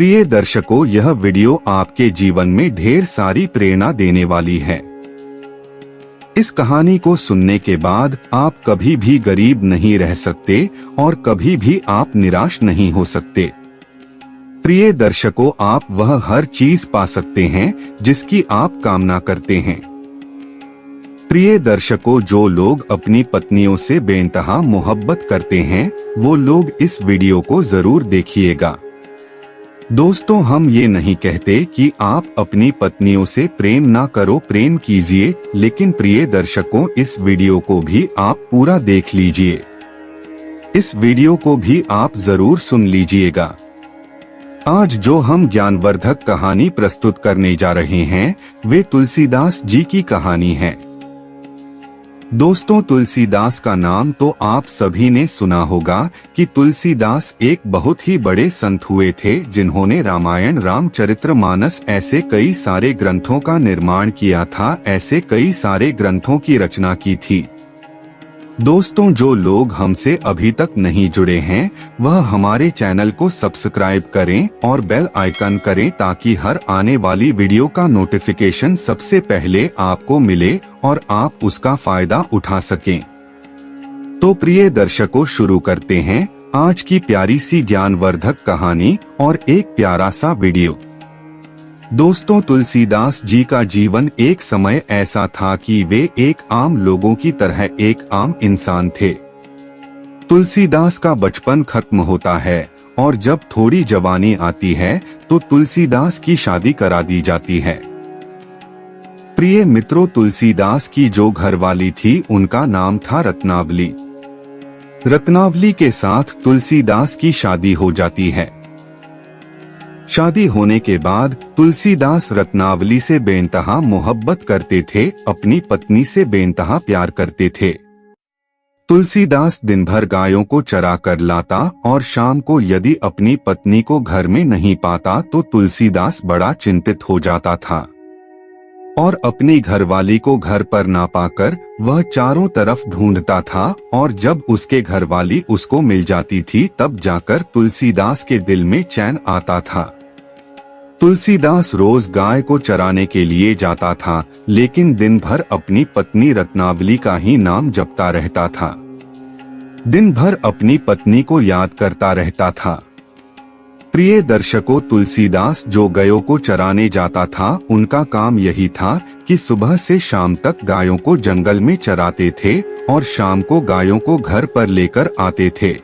प्रिय दर्शकों, यह वीडियो आपके जीवन में ढेर सारी प्रेरणा देने वाली है। इस कहानी को सुनने के बाद आप कभी भी गरीब नहीं रह सकते और कभी भी आप निराश नहीं हो सकते। प्रिय दर्शकों, आप वह हर चीज पा सकते हैं जिसकी आप कामना करते हैं। प्रिय दर्शकों, जो लोग अपनी पत्नियों से बेइंतहा मोहब्बत करते हैं वो लोग इस वीडियो को जरूर देखिएगा। दोस्तों, हम ये नहीं कहते कि आप अपनी पत्नियों से प्रेम ना करो, प्रेम कीजिए, लेकिन प्रिय दर्शकों, इस वीडियो को भी आप पूरा देख लीजिए। इस वीडियो को भी आप जरूर सुन लीजिएगा। आज जो हम ज्ञानवर्धक कहानी प्रस्तुत करने जा रहे हैं वे तुलसीदास जी की कहानी है। दोस्तों, तुलसीदास का नाम तो आप सभी ने सुना होगा कि तुलसीदास एक बहुत ही बड़े संत हुए थे जिन्होंने रामायण, रामचरितमानस ऐसे कई सारे ग्रंथों का निर्माण किया था, ऐसे कई सारे ग्रंथों की रचना की थी। दोस्तों, जो लोग हमसे अभी तक नहीं जुड़े हैं वह हमारे चैनल को सब्सक्राइब करें और बेल आइकन करें ताकि हर आने वाली वीडियो का नोटिफिकेशन सबसे पहले आपको मिले और आप उसका फायदा उठा सकें। तो प्रिय दर्शकों, शुरू करते हैं आज की प्यारी सी ज्ञानवर्धक कहानी और एक प्यारा सा वीडियो। दोस्तों, तुलसीदास जी का जीवन एक समय ऐसा था कि वे एक आम लोगों की तरह एक आम इंसान थे। तुलसीदास का बचपन खत्म होता है और जब थोड़ी जवानी आती है तो तुलसीदास की शादी करा दी जाती है। प्रिय मित्रों, तुलसीदास की जो घरवाली थी उनका नाम था रत्नावली। रत्नावली के साथ तुलसीदास की शादी हो जाती है। शादी होने के बाद तुलसीदास रत्नावली से बेइंतहा मोहब्बत करते थे, अपनी पत्नी से बेइंतहा प्यार करते थे। तुलसीदास दिन भर गायों को चरा कर लाता और शाम को यदि अपनी पत्नी को घर में नहीं पाता तो तुलसीदास बड़ा चिंतित हो जाता था और अपनी घरवाली को घर पर ना पाकर वह चारों तरफ ढूंढता था और जब उसके घरवाली उसको मिल जाती थी तब जाकर तुलसीदास के दिल में चैन आता था। तुलसीदास रोज गाय को चराने के लिए जाता था लेकिन दिन भर अपनी पत्नी रत्नावली का ही नाम जपता रहता था, दिन भर अपनी पत्नी को याद करता रहता था। प्रिय दर्शकों, तुलसीदास जो गायों को चराने जाता था उनका काम यही था कि सुबह से शाम तक गायों को जंगल में चराते थे और शाम को गायों को घर पर लेकर आते थे।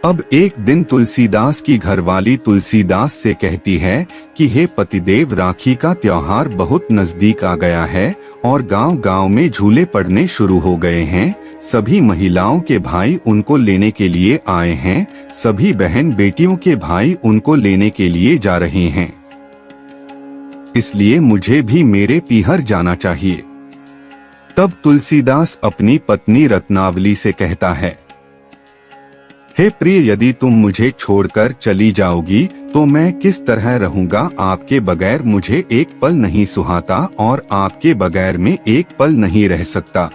अब एक दिन तुलसीदास की घरवाली तुलसीदास से कहती है कि हे पतिदेव, राखी का त्योहार बहुत नजदीक आ गया है और गांव-गांव में झूले पड़ने शुरू हो गए हैं। सभी महिलाओं के भाई उनको लेने के लिए आए हैं, सभी बहन बेटियों के भाई उनको लेने के लिए जा रहे हैं, इसलिए मुझे भी मेरे पीहर जाना चाहिए। तब तुलसीदास अपनी पत्नी रत्नावली से कहता है, हे प्रिय, यदि तुम मुझे छोड़कर चली जाओगी तो मैं किस तरह रहूंगा? आपके बगैर मुझे एक पल नहीं सुहाता और आपके बगैर में एक पल नहीं रह सकता।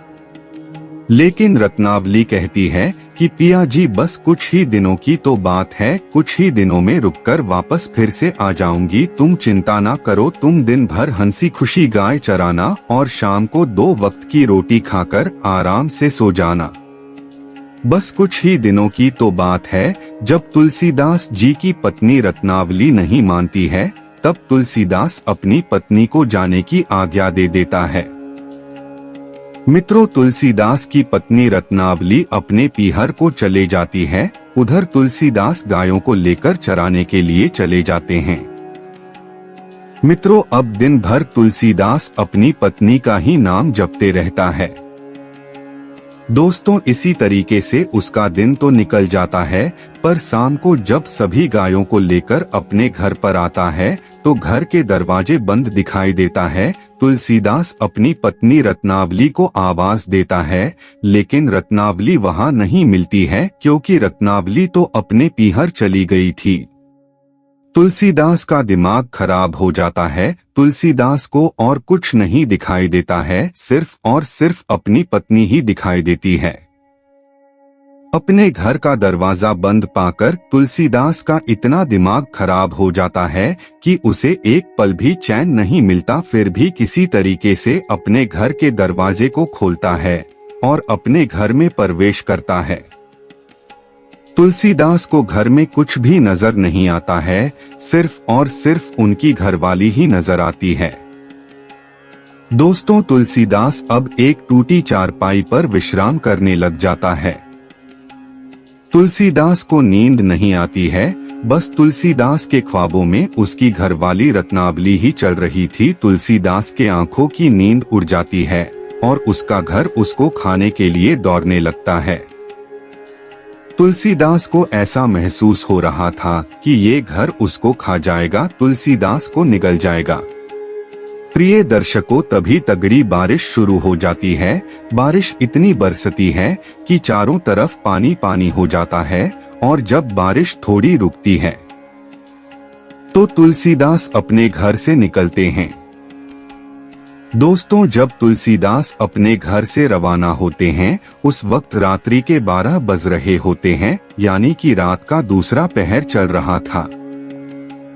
लेकिन रत्नावली कहती है कि पिया जी, बस कुछ ही दिनों की तो बात है, कुछ ही दिनों में रुककर वापस फिर से आ जाऊंगी। तुम चिंता ना करो, तुम दिन भर हंसी खुशी गाय चराना और शाम को 2 वक्त की रोटी खाकर आराम से सो जाना। बस कुछ ही दिनों की तो बात है। जब तुलसीदास जी की पत्नी रत्नावली नहीं मानती है तब तुलसीदास अपनी पत्नी को जाने की आज्ञा दे देता है। मित्रों, तुलसीदास की पत्नी रत्नावली अपने पीहर को चले जाती है, उधर तुलसीदास गायों को लेकर चराने के लिए चले जाते हैं। मित्रों, अब दिन भर तुलसीदास अपनी पत्नी का ही नाम जपते रहता है। दोस्तों, इसी तरीके से उसका दिन तो निकल जाता है, पर शाम को जब सभी गायों को लेकर अपने घर पर आता है तो घर के दरवाजे बंद दिखाई देता है। तुलसीदास अपनी पत्नी रत्नावली को आवाज देता है लेकिन रत्नावली वहां नहीं मिलती है क्योंकि रत्नावली तो अपने पीहर चली गई थी। तुलसीदास का दिमाग खराब हो जाता है। तुलसीदास को और कुछ नहीं दिखाई देता है, सिर्फ और सिर्फ अपनी पत्नी ही दिखाई देती है। अपने घर का दरवाजा बंद पाकर तुलसीदास का इतना दिमाग खराब हो जाता है कि उसे एक पल भी चैन नहीं मिलता। फिर भी किसी तरीके से अपने घर के दरवाजे को खोलता है और अपने घर में प्रवेश करता है। तुलसीदास को घर में कुछ भी नजर नहीं आता है, सिर्फ और सिर्फ उनकी घरवाली ही नजर आती है। दोस्तों, तुलसीदास अब एक टूटी चारपाई पर विश्राम करने लग जाता है। तुलसीदास को नींद नहीं आती है, बस तुलसीदास के ख्वाबों में उसकी घरवाली रत्नावली ही चल रही थी। तुलसीदास के आंखों की नींद उड़ जाती है और उसका घर उसको खाने के लिए दौड़ने लगता है। तुलसीदास को ऐसा महसूस हो रहा था कि ये घर उसको खा जाएगा, तुलसीदास को निगल जाएगा। प्रिय दर्शकों, तभी तगड़ी बारिश शुरू हो जाती है। बारिश इतनी बरसती है कि चारों तरफ पानी पानी हो जाता है और जब बारिश थोड़ी रुकती है तो तुलसीदास अपने घर से निकलते हैं। दोस्तों, जब तुलसीदास अपने घर से रवाना होते हैं उस वक्त रात्रि के 12 बज रहे होते हैं, यानी कि रात का दूसरा पहर चल रहा था।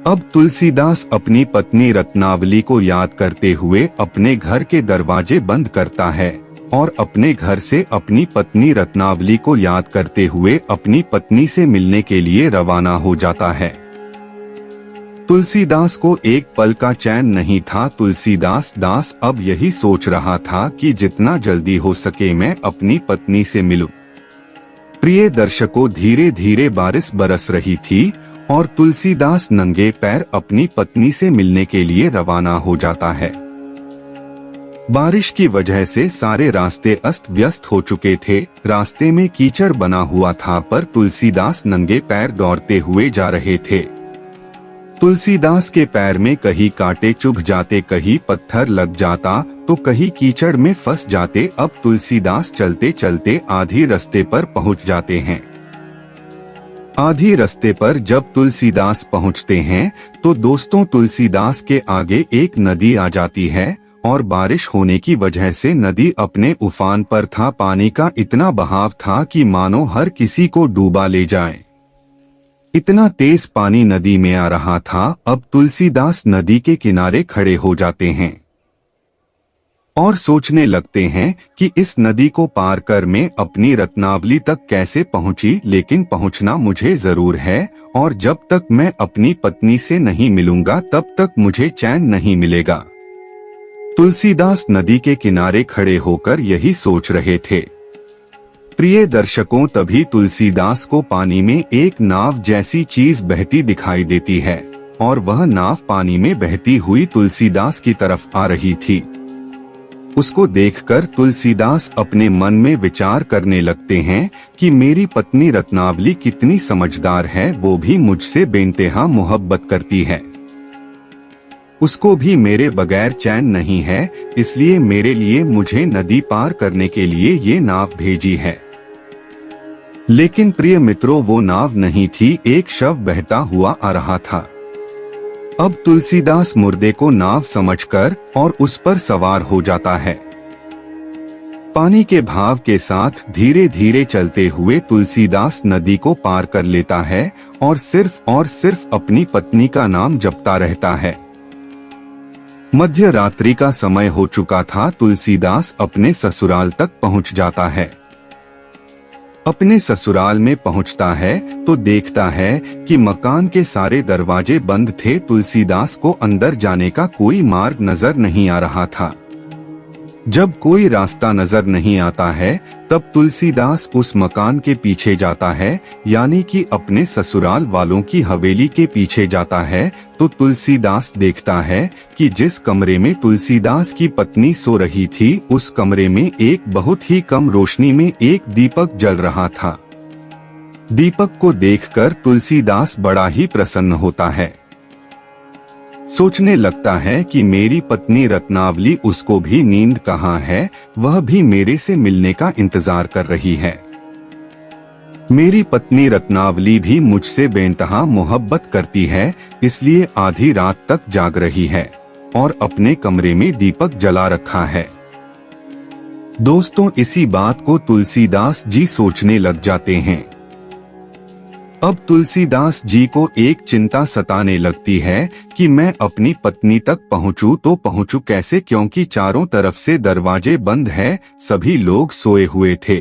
अब तुलसीदास अपनी पत्नी रत्नावली को याद करते हुए अपने घर के दरवाजे बंद करता है और अपने घर से अपनी पत्नी रत्नावली को याद करते हुए अपनी पत्नी से मिलने के लिए रवाना हो जाता है। तुलसीदास को एक पल का चैन नहीं था। तुलसीदास अब यही सोच रहा था कि जितना जल्दी हो सके मैं अपनी पत्नी से मिलूं। प्रिय दर्शकों, धीरे धीरे बारिश बरस रही थी और तुलसीदास नंगे पैर अपनी पत्नी से मिलने के लिए रवाना हो जाता है। बारिश की वजह से सारे रास्ते अस्त व्यस्त हो चुके थे। रास्ते में कीचड़ बना हुआ था, पर तुलसीदास नंगे पैर दौड़ते हुए जा रहे थे। तुलसीदास के पैर में कहीं कांटे चुभ जाते, कहीं पत्थर लग जाता तो कहीं कीचड़ में फंस जाते। अब तुलसीदास चलते चलते आधी रास्ते पर पहुंच जाते हैं। आधी रास्ते पर जब तुलसीदास पहुंचते हैं तो दोस्तों, तुलसीदास के आगे एक नदी आ जाती है और बारिश होने की वजह से नदी अपने उफान पर था। पानी का इतना बहाव था कि मानो हर किसी को डूबा ले जाए। इतना तेज पानी नदी में आ रहा था। अब तुलसीदास नदी के किनारे खड़े हो जाते हैं और सोचने लगते हैं कि इस नदी को पार कर मैं अपनी रत्नावली तक कैसे पहुंची, लेकिन पहुंचना मुझे जरूर है और जब तक मैं अपनी पत्नी से नहीं मिलूंगा तब तक मुझे चैन नहीं मिलेगा। तुलसीदास नदी के किनारे खड़े होकर यही सोच रहे थे। प्रिय दर्शकों, तभी तुलसीदास को पानी में एक नाव जैसी चीज बहती दिखाई देती है और वह नाव पानी में बहती हुई तुलसीदास की तरफ आ रही थी। उसको देखकर तुलसीदास अपने मन में विचार करने लगते हैं कि मेरी पत्नी रत्नावली कितनी समझदार है, वो भी मुझसे बेइंतहा मोहब्बत करती है। उसको भी मेरे बगैर चैन नहीं है, इसलिए मेरे लिए मुझे नदी पार करने के लिए ये नाव भेजी है। लेकिन प्रिय मित्रों, वो नाव नहीं थी, एक शव बहता हुआ आ रहा था। अब तुलसीदास मुर्दे को नाव समझकर और उस पर सवार हो जाता है। पानी के भाव के साथ धीरे धीरे चलते हुए तुलसीदास नदी को पार कर लेता है और सिर्फ अपनी पत्नी का नाम जपता रहता है। मध्य रात्रि का समय हो चुका था। तुलसीदास अपने ससुराल तक पहुंच जाता है। अपने ससुराल में पहुंचता है तो देखता है कि मकान के सारे दरवाजे बंद थे। तुलसीदास को अंदर जाने का कोई मार्ग नजर नहीं आ रहा था। जब कोई रास्ता नजर नहीं आता है तब तुलसीदास उस मकान के पीछे जाता है, यानी कि अपने ससुराल वालों की हवेली के पीछे जाता है। तो तुलसीदास देखता है कि जिस कमरे में तुलसीदास की पत्नी सो रही थी उस कमरे में एक बहुत ही कम रोशनी में एक दीपक जल रहा था। दीपक को देखकर तुलसीदास बड़ा ही प्रसन्न होता है। सोचने लगता है कि मेरी पत्नी रत्नावली, उसको भी नींद कहाँ है, वह भी मेरे से मिलने का इंतजार कर रही है। मेरी पत्नी रत्नावली भी मुझसे बेइंतहा मोहब्बत करती है, इसलिए आधी रात तक जाग रही है और अपने कमरे में दीपक जला रखा है। दोस्तों, इसी बात को तुलसीदास जी सोचने लग जाते हैं। अब तुलसीदास जी को एक चिंता सताने लगती है कि मैं अपनी पत्नी तक पहुंचूं तो पहुंचूं कैसे, क्योंकि चारों तरफ से दरवाजे बंद है, सभी लोग सोए हुए थे।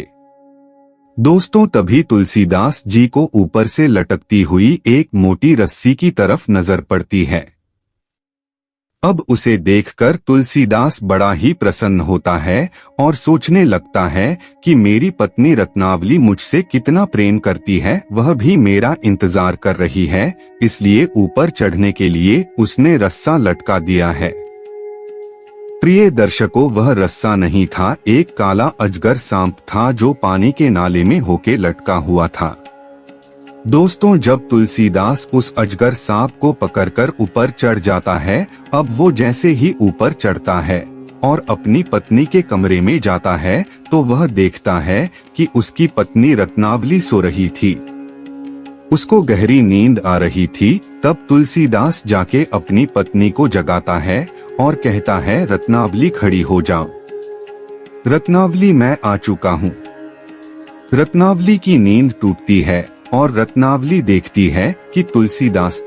दोस्तों, तभी तुलसीदास जी को ऊपर से लटकती हुई एक मोटी रस्सी की तरफ नजर पड़ती है। अब उसे देखकर तुलसीदास बड़ा ही प्रसन्न होता है और सोचने लगता है कि मेरी पत्नी रत्नावली मुझसे कितना प्रेम करती है, वह भी मेरा इंतजार कर रही है, इसलिए ऊपर चढ़ने के लिए उसने रस्सा लटका दिया है। प्रिय दर्शकों, वह रस्सा नहीं था, एक काला अजगर सांप था जो पानी के नाले में होके लटका हुआ था। दोस्तों, जब तुलसीदास उस अजगर सांप को पकड़कर ऊपर चढ़ जाता है, अब वो जैसे ही ऊपर चढ़ता है और अपनी पत्नी के कमरे में जाता है तो वह देखता है कि उसकी पत्नी रत्नावली सो रही थी। उसको गहरी नींद आ रही थी। तब तुलसीदास जाके अपनी पत्नी को जगाता है और कहता है, रत्नावली खड़ी हो जाओ। रत्नावली, मैं आ चुका हूँ। रत्नावली की नींद टूटती है और रत्नावली देखती है कि तुलसीदास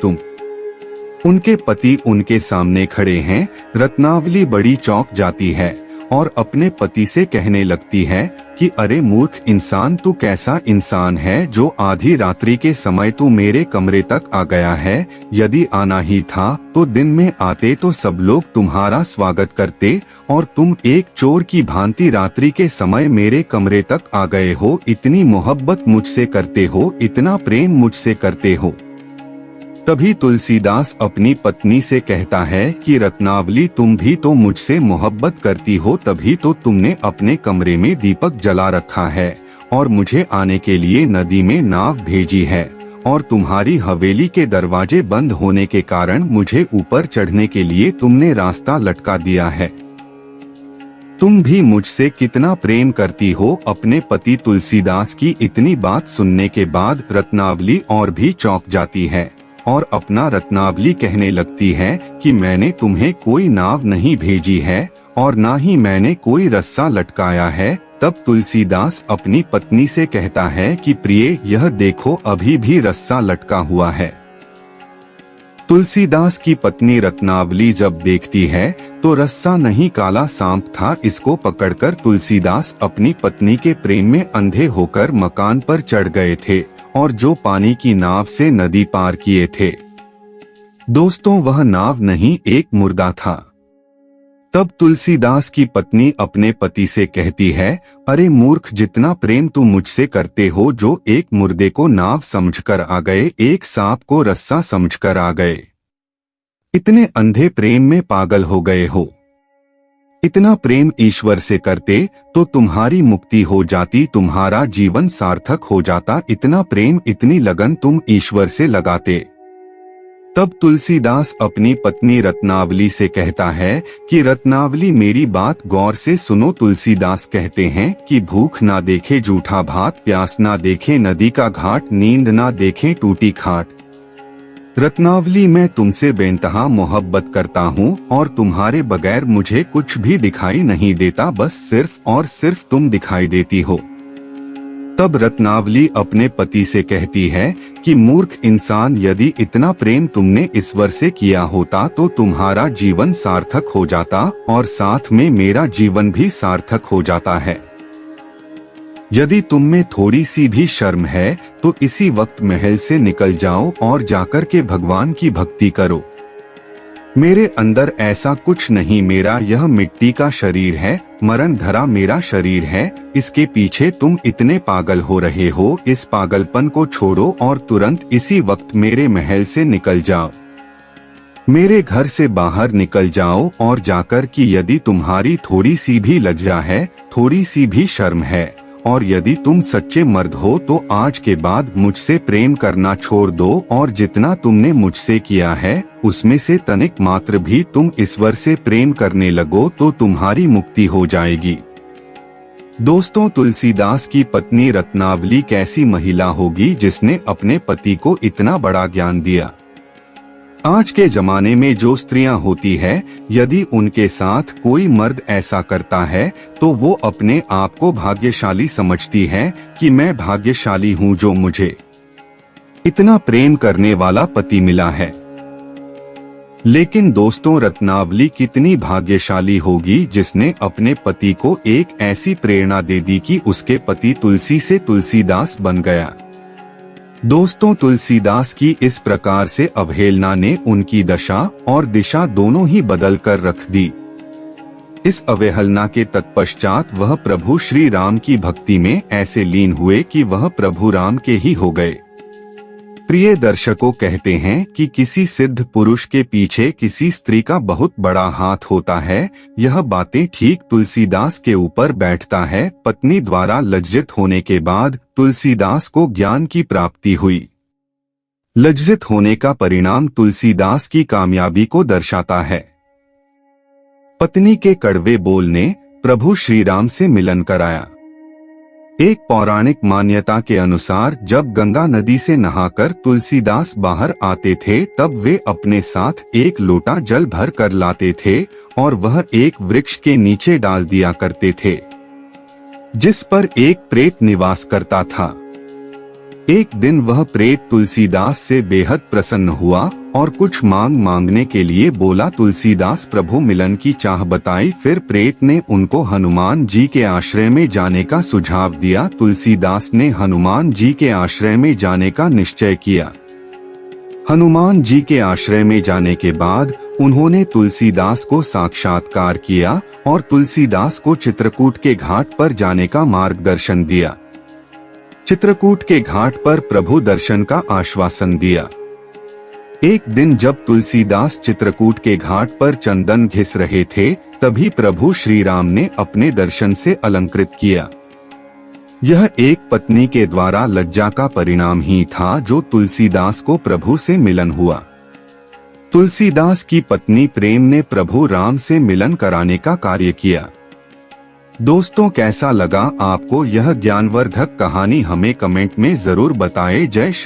उनके पति उनके सामने खड़े हैं। रत्नावली बड़ी चौंक जाती है और अपने पति से कहने लगती है कि अरे मूर्ख इंसान, तू कैसा इंसान है जो आधी रात्रि के समय तू मेरे कमरे तक आ गया है। यदि आना ही था तो दिन में आते तो सब लोग तुम्हारा स्वागत करते, और तुम एक चोर की भांति रात्रि के समय मेरे कमरे तक आ गए हो। इतनी मोहब्बत मुझसे करते हो, इतना प्रेम मुझसे करते हो। तभी तुलसीदास अपनी पत्नी से कहता है कि रत्नावली, तुम भी तो मुझसे मोहब्बत करती हो, तभी तो तुमने अपने कमरे में दीपक जला रखा है और मुझे आने के लिए नदी में नाव भेजी है, और तुम्हारी हवेली के दरवाजे बंद होने के कारण मुझे ऊपर चढ़ने के लिए तुमने रास्ता लटका दिया है। तुम भी मुझसे कितना प्रेम करती हो। अपने पति तुलसीदास की इतनी बात सुनने के बाद रत्नावली और भी चौंक जाती है और अपना रत्नावली कहने लगती है कि मैंने तुम्हें कोई नाव नहीं भेजी है और ना ही मैंने कोई रस्सा लटकाया है। तब तुलसीदास अपनी पत्नी से कहता है कि प्रिय, यह देखो, अभी भी रस्सा लटका हुआ है। तुलसीदास की पत्नी रत्नावली जब देखती है तो रस्सा नहीं, काला सांप था। इसको पकड़कर तुलसीदास अपनी पत्नी के प्रेम में अंधे होकर मकान पर चढ़ गए थे और जो पानी की नाव से नदी पार किए थे। दोस्तों, वह नाव नहीं, एक मुर्दा था। तब तुलसीदास की पत्नी अपने पति से कहती है, अरे मूर्ख, जितना प्रेम तुम मुझसे करते हो, जो एक मुर्दे को नाव समझकर आ गए, एक सांप को रस्सा समझकर आ गए। इतने अंधे प्रेम में पागल हो गए हो। इतना प्रेम ईश्वर से करते तो तुम्हारी मुक्ति हो जाती, तुम्हारा जीवन सार्थक हो जाता। इतना प्रेम, इतनी लगन तुम ईश्वर से लगाते। तब तुलसीदास अपनी पत्नी रत्नावली से कहता है कि रत्नावली, मेरी बात गौर से सुनो। तुलसीदास कहते हैं कि भूख ना देखे जूठा भात, प्यास ना देखे नदी का घाट, नींद ना देखे टूटी खाट। रत्नावली, मैं तुमसे बेइंतहा मोहब्बत करता हूँ और तुम्हारे बगैर मुझे कुछ भी दिखाई नहीं देता, बस सिर्फ और सिर्फ तुम दिखाई देती हो। तब रत्नावली अपने पति से कहती है कि मूर्ख इंसान, यदि इतना प्रेम तुमने ईश्वर से किया होता तो तुम्हारा जीवन सार्थक हो जाता और साथ में मेरा जीवन भी सार्थक हो जाता है। यदि तुम में थोड़ी सी भी शर्म है तो इसी वक्त महल से निकल जाओ और जाकर के भगवान की भक्ति करो। मेरे अंदर ऐसा कुछ नहीं, मेरा यह मिट्टी का शरीर है, मरण धरा मेरा शरीर है। इसके पीछे तुम इतने पागल हो रहे हो, इस पागलपन को छोड़ो और तुरंत इसी वक्त मेरे महल से निकल जाओ। मेरे घर से बाहर निकल जाओ और जाकर कि यदि तुम्हारी थोड़ी सी भी लज्जा है, थोड़ी सी भी शर्म है, और यदि तुम सच्चे मर्द हो तो आज के बाद मुझसे प्रेम करना छोड़ दो और जितना तुमने मुझसे किया है उसमें से तनिक मात्र भी तुम ईश्वर से प्रेम करने लगो तो तुम्हारी मुक्ति हो जाएगी। दोस्तों, तुलसीदास की पत्नी रत्नावली कैसी महिला होगी जिसने अपने पति को इतना बड़ा ज्ञान दिया। आज के जमाने में जो स्त्रियां होती है, यदि उनके साथ कोई मर्द ऐसा करता है तो वो अपने आप को भाग्यशाली समझती है कि मैं भाग्यशाली हूँ जो मुझे इतना प्रेम करने वाला पति मिला है। लेकिन दोस्तों, रत्नावली कितनी भाग्यशाली होगी जिसने अपने पति को एक ऐसी प्रेरणा दे दी कि उसके पति तुलसी से तुलसीदास बन गया। दोस्तों, तुलसीदास की इस प्रकार से अवहेलना ने उनकी दशा और दिशा दोनों ही बदल कर रख दी। इस अवहेलना के तत्पश्चात वह प्रभु श्री राम की भक्ति में ऐसे लीन हुए कि वह प्रभु राम के ही हो गए। प्रिय दर्शकों, कहते हैं कि किसी सिद्ध पुरुष के पीछे किसी स्त्री का बहुत बड़ा हाथ होता है। यह बातें ठीक तुलसीदास के ऊपर बैठता है। पत्नी द्वारा लज्जित होने के बाद तुलसीदास को ज्ञान की प्राप्ति हुई। लज्जित होने का परिणाम तुलसीदास की कामयाबी को दर्शाता है। पत्नी के कड़वे बोल ने प्रभु श्री राम से मिलन कराया। एक पौराणिक मान्यता के अनुसार जब गंगा नदी से नहाकर तुलसीदास बाहर आते थे तब वे अपने साथ एक लोटा जल भर कर लाते थे और वह एक वृक्ष के नीचे डाल दिया करते थे, जिस पर एक प्रेत निवास करता था। एक दिन वह प्रेत तुलसीदास से बेहद प्रसन्न हुआ और कुछ मांगने के लिए बोला। तुलसीदास प्रभु मिलन की चाह बताई। फिर प्रेत ने उनको हनुमान जी के आश्रय में जाने का सुझाव दिया। तुलसीदास ने हनुमान जी के आश्रय में जाने का निश्चय किया। हनुमान जी के आश्रय में जाने के बाद उन्होंने तुलसीदास को साक्षात्कार किया और तुलसीदास को चित्रकूट के घाट पर जाने का मार्गदर्शन दिया। चित्रकूट के घाट पर प्रभु दर्शन का आश्वासन दिया। एक दिन जब तुलसीदास चित्रकूट के घाट पर चंदन घिस रहे थे, तभी प्रभु श्री राम ने अपने दर्शन से अलंकृत किया। यह एक पत्नी के द्वारा लज्जा का परिणाम ही था जो तुलसीदास को प्रभु से मिलन हुआ। तुलसीदास की पत्नी प्रेम ने प्रभु राम से मिलन कराने का कार्य किया। दोस्तों, कैसा लगा आपको यह ज्ञानवर्धक कहानी? हमें कमेंट में जरूर बताएं। जय श्री